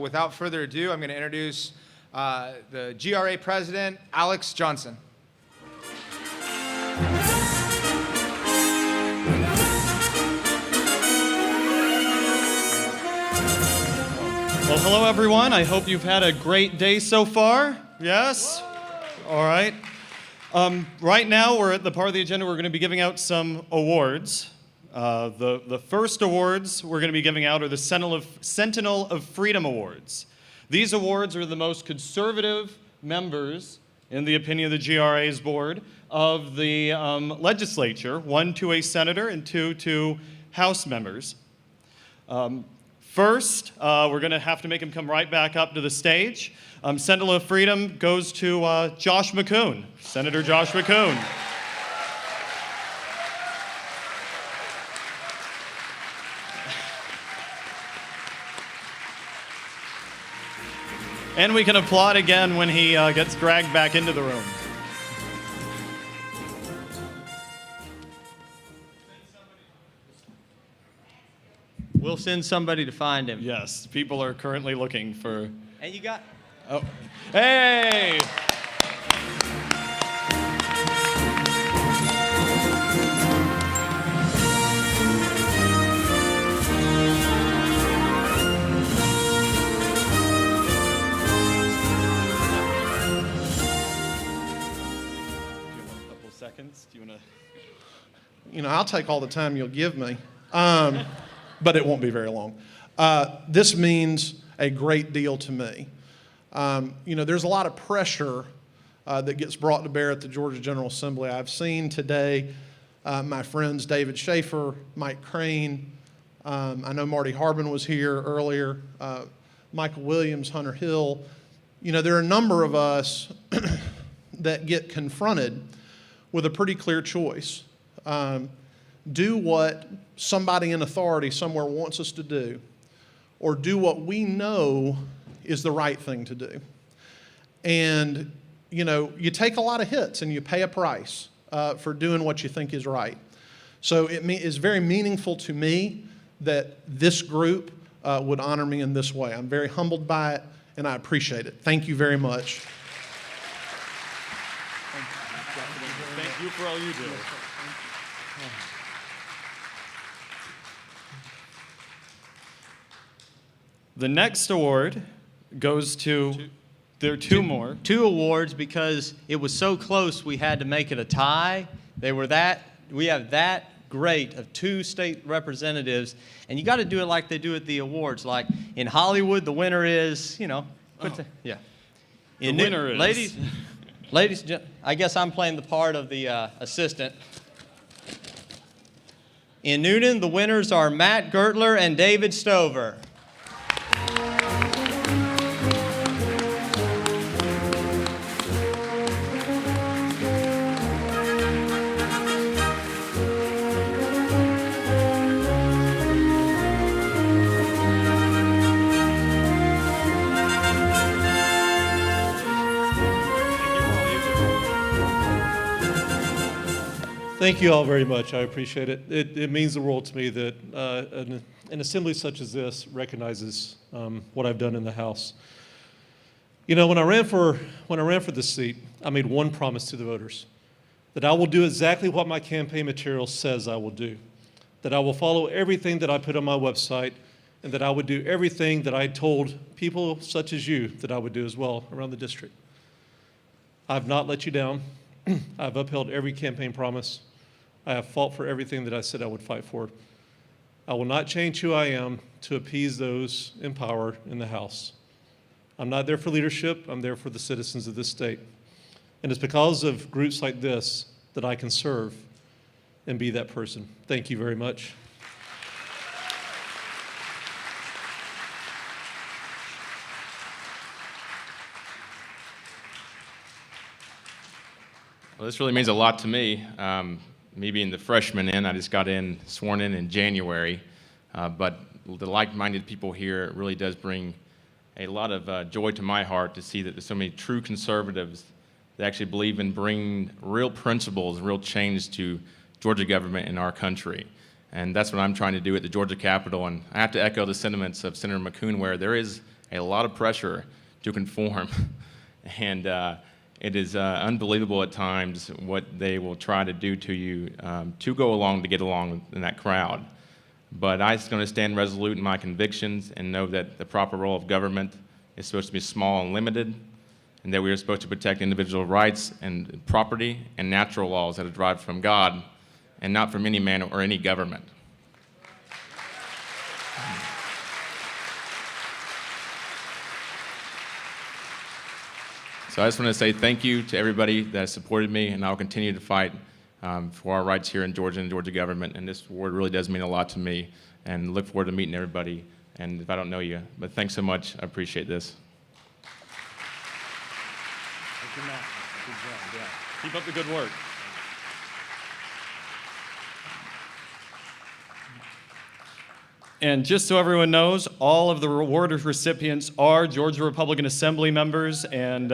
Without further ado, I'm going to introduce the GRA President, Alex Johnson. Well, hello everyone. I hope you've had a great day so far. Yes? All right. Right now we're at the part of the agenda we're going to be giving out some awards. The first awards we're going to be giving out are the Sentinel of Freedom Awards. These awards are the most conservative members, in the opinion of the GRA's board, of the legislature, one to a senator and two to House members. First, we're going to have to make him come right back up to the stage. Sentinel of Freedom goes to Josh McCoon, Senator Josh McCoon. And we can applaud again when he gets dragged back into the room. We'll send somebody to find him. Yes, people are currently looking for... And you got... Oh, hey! Seconds? Do you want to? I'll take all the time you'll give me, but it won't be very long. This means a great deal to me. There's a lot of pressure that gets brought to bear at the Georgia General Assembly. I've seen today my friends David Schaefer, Mike Crane, I know Marty Harbin was here earlier, Michael Williams, Hunter Hill. There are a number of us that get confronted with a pretty clear choice. Do what somebody in authority somewhere wants us to do, or do what we know is the right thing to do. And, you take a lot of hits and you pay a price for doing what you think is right. So it is very meaningful to me that this group would honor me in this way. I'm very humbled by it, and I appreciate it. Thank you very much. Thank you for all you do. The next award goes to, there are two more. Two awards because it was so close we had to make it a tie. We have that great of two state representatives, and you got to do it like they do at the awards. Like in Hollywood, the winner is, The winner is. Ladies, I guess I'm playing the part of the assistant. In Newton, the winners are Matt Gertler and David Stover. Thank you all very much. I appreciate it. It means the world to me that an assembly such as this recognizes what I've done in the House. When I ran for this seat, I made one promise to the voters, that I will do exactly what my campaign material says I will do, that I will follow everything that I put on my website, and that I would do everything that I told people such as you that I would do as well around the district. I've not let you down. I've upheld every campaign promise. I have fought for everything that I said I would fight for. I will not change who I am to appease those in power in the House. I'm not there for leadership. I'm there for the citizens of this state. And it's because of groups like this that I can serve and be that person. Thank you very much. Well, this really means a lot to me. Me being the freshman I just got sworn in January. But the like-minded people here, it really does bring a lot of joy to my heart to see that there's so many true conservatives that actually believe in bringing real principles, real change to Georgia government in our country. And that's what I'm trying to do at the Georgia Capitol. And I have to echo the sentiments of Senator McCoon, where there is a lot of pressure to conform. And it is unbelievable at times what they will try to do to you to go along, to get along in that crowd. But I'm going to stand resolute in my convictions and know that the proper role of government is supposed to be small and limited, and that we are supposed to protect individual rights and property and natural laws that are derived from God and not from any man or any government. So I just want to say thank you to everybody that supported me, and I'll continue to fight for our rights here in Georgia and Georgia government. And this award really does mean a lot to me, and look forward to meeting everybody. And if I don't know you, but thanks so much. I appreciate this. Thank you, Matt. Good job. Yeah. Keep up the good work. And just so everyone knows, all of the award recipients are Georgia Republican Assembly members, and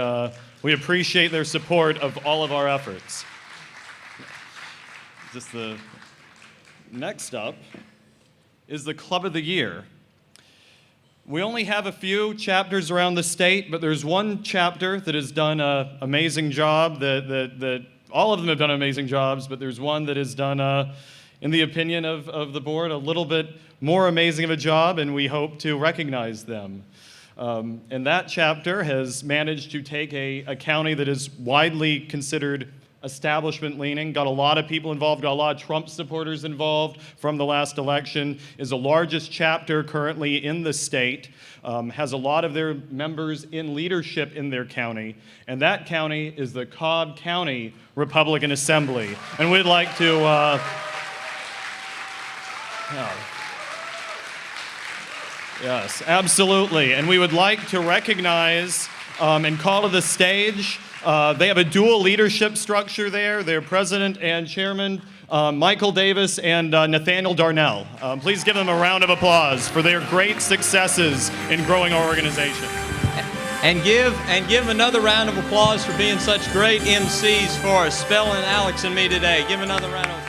we appreciate their support of all of our efforts. Just the next up is the Club of the Year. We only have a few chapters around the state, but there's one chapter that has done an amazing job, that all of them have done amazing jobs, but there's one that has done, in the opinion of the board, a little bit more amazing of a job, and we hope to recognize them. And that chapter has managed to take a county that is widely considered establishment-leaning, got a lot of people involved, got a lot of Trump supporters involved from the last election, is the largest chapter currently in the state, has a lot of their members in leadership in their county, and that county is the Cobb County Republican Assembly. And we'd like to... Yes, absolutely. And we would like to recognize and call to the stage. They have a dual leadership structure there. Their president and chairman, Michael Davis and Nathaniel Darnell. Please give them a round of applause for their great successes in growing our organization. And give another round of applause for being such great MCs for us, spelling Alex and me today. Give another round of applause.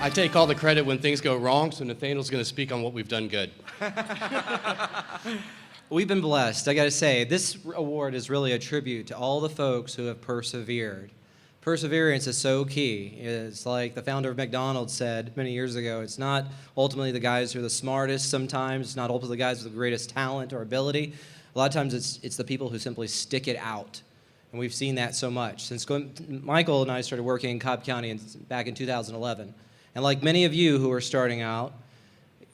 I take all the credit when things go wrong, so Nathaniel's going to speak on what we've done good. We've been blessed. I got to say, this award is really a tribute to all the folks who have persevered. Perseverance is so key. It's like the founder of McDonald's said many years ago, it's not ultimately the guys who are the smartest sometimes, it's not ultimately the guys with the greatest talent or ability. A lot of times it's the people who simply stick it out. And we've seen that so much. Since Michael and I started working in Cobb County back in 2011. And like many of you who are starting out,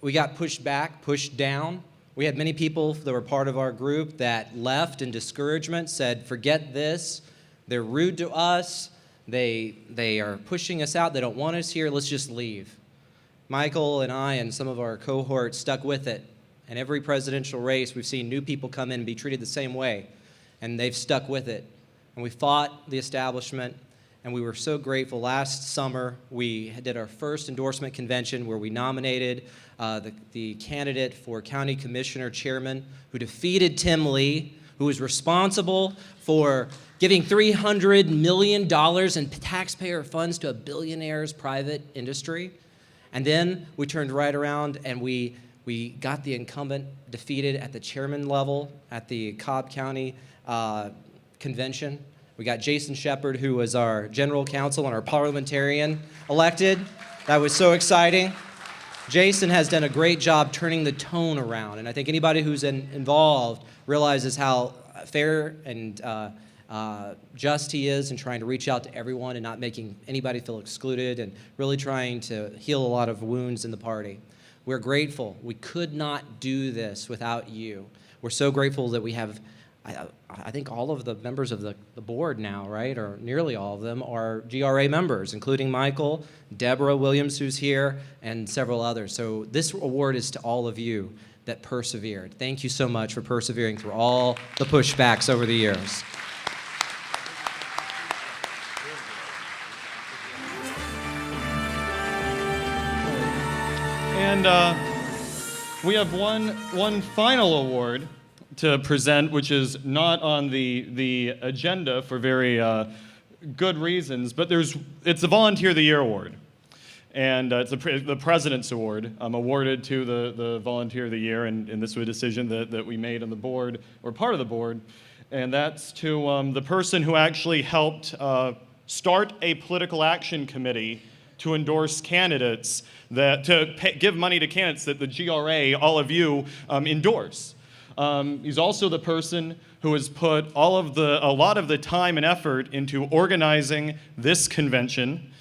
we got pushed back, pushed down. We had many people that were part of our group that left in discouragement, said, forget this, they're rude to us, they are pushing us out, they don't want us here, let's just leave. Michael and I and some of our cohorts stuck with it. And every presidential race, we've seen new people come in and be treated the same way. And they've stuck with it. And we fought the establishment. And we were so grateful. Last summer, we did our first endorsement convention where we nominated the candidate for county commissioner chairman who defeated Tim Lee, who was responsible for giving $300 million in taxpayer funds to a billionaire's private industry. And then we turned right around and we got the incumbent defeated at the chairman level at the Cobb County convention. We got Jason Shepard, who was our general counsel and our parliamentarian, elected. That was so exciting. Jason has done a great job turning the tone around, and I think anybody who's involved realizes how fair and just he is in trying to reach out to everyone and not making anybody feel excluded and really trying to heal a lot of wounds in the party. We're grateful. We could not do this without you. We're so grateful that we have I think all of the members of the board now, right, or nearly all of them, are GRA members, including Michael, Deborah Williams, who's here, and several others. So this award is to all of you that persevered. Thank you so much for persevering through all the pushbacks over the years. And we have one final award to present, which is not on the agenda for very good reasons, but it's a Volunteer of the Year award. And it's the President's Award, awarded to the Volunteer of the Year, and this was a decision that we made on the board, or part of the board, and that's to the person who actually helped start a political action committee to endorse candidates, give money to candidates that the GRA, all of you, endorse. He's also the person who has put a lot of the time and effort into organizing this convention,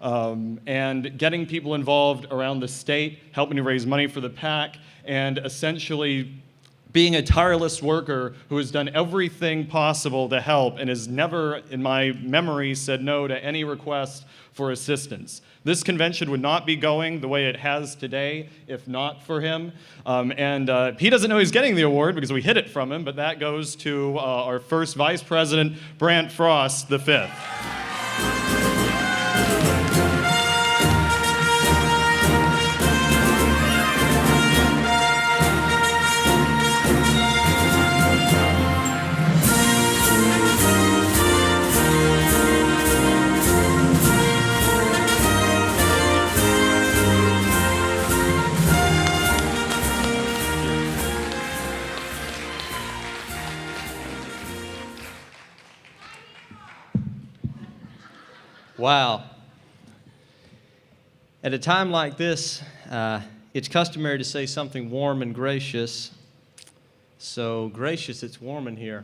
and getting people involved around the state, helping to raise money for the PAC, and essentially being a tireless worker who has done everything possible to help and has never, in my memory, said no to any request for assistance. This convention would not be going the way it has today if not for him. He doesn't know he's getting the award because we hid it from him, but that goes to our first Vice President, Brant Frost, the fifth. Wow. At a time like this, it's customary to say something warm and gracious. So gracious, it's warm in here.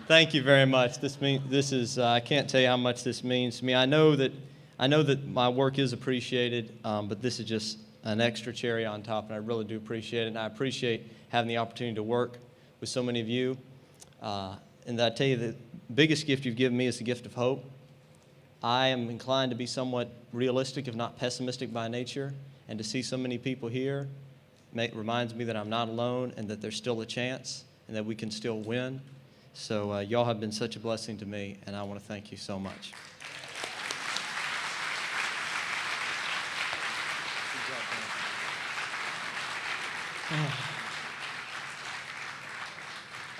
Thank you very much. I can't tell you how much this means to me. I know that my work is appreciated, but this is just an extra cherry on top, and I really do appreciate it. And I appreciate having the opportunity to work with so many of you. And I tell you, the biggest gift you've given me is the gift of hope. I am inclined to be somewhat realistic, if not pessimistic by nature, and to see so many people here reminds me that I'm not alone and that there's still a chance and that we can still win. So y'all have been such a blessing to me, and I want to thank you so much.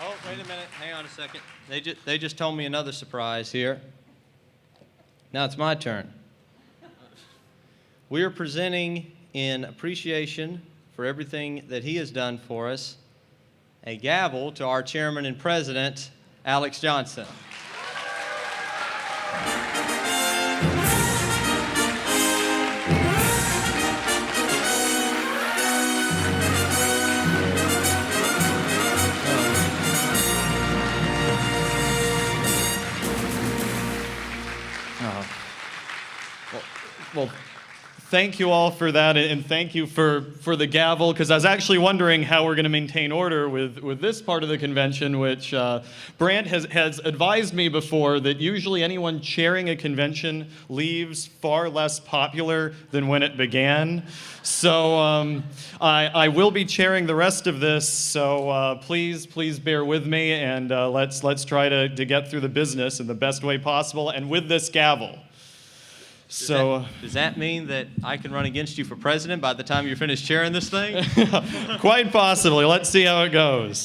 Oh, wait a minute. Hang on a second. They just told me another surprise here. Now it's my turn. We are presenting, in appreciation for everything that he has done for us, a gavel to our chairman and president, Alex Johnson. Well, thank you all for that, and thank you for the gavel, because I was actually wondering how we're going to maintain order with this part of the convention, which Brant has advised me before that usually anyone chairing a convention leaves far less popular than when it began. So I will be chairing the rest of this, so please bear with me, and let's try to get through the business in the best way possible, and with this gavel. Does that mean that I can run against you for president by the time you're finished chairing this thing? Quite possibly. Let's see how it goes.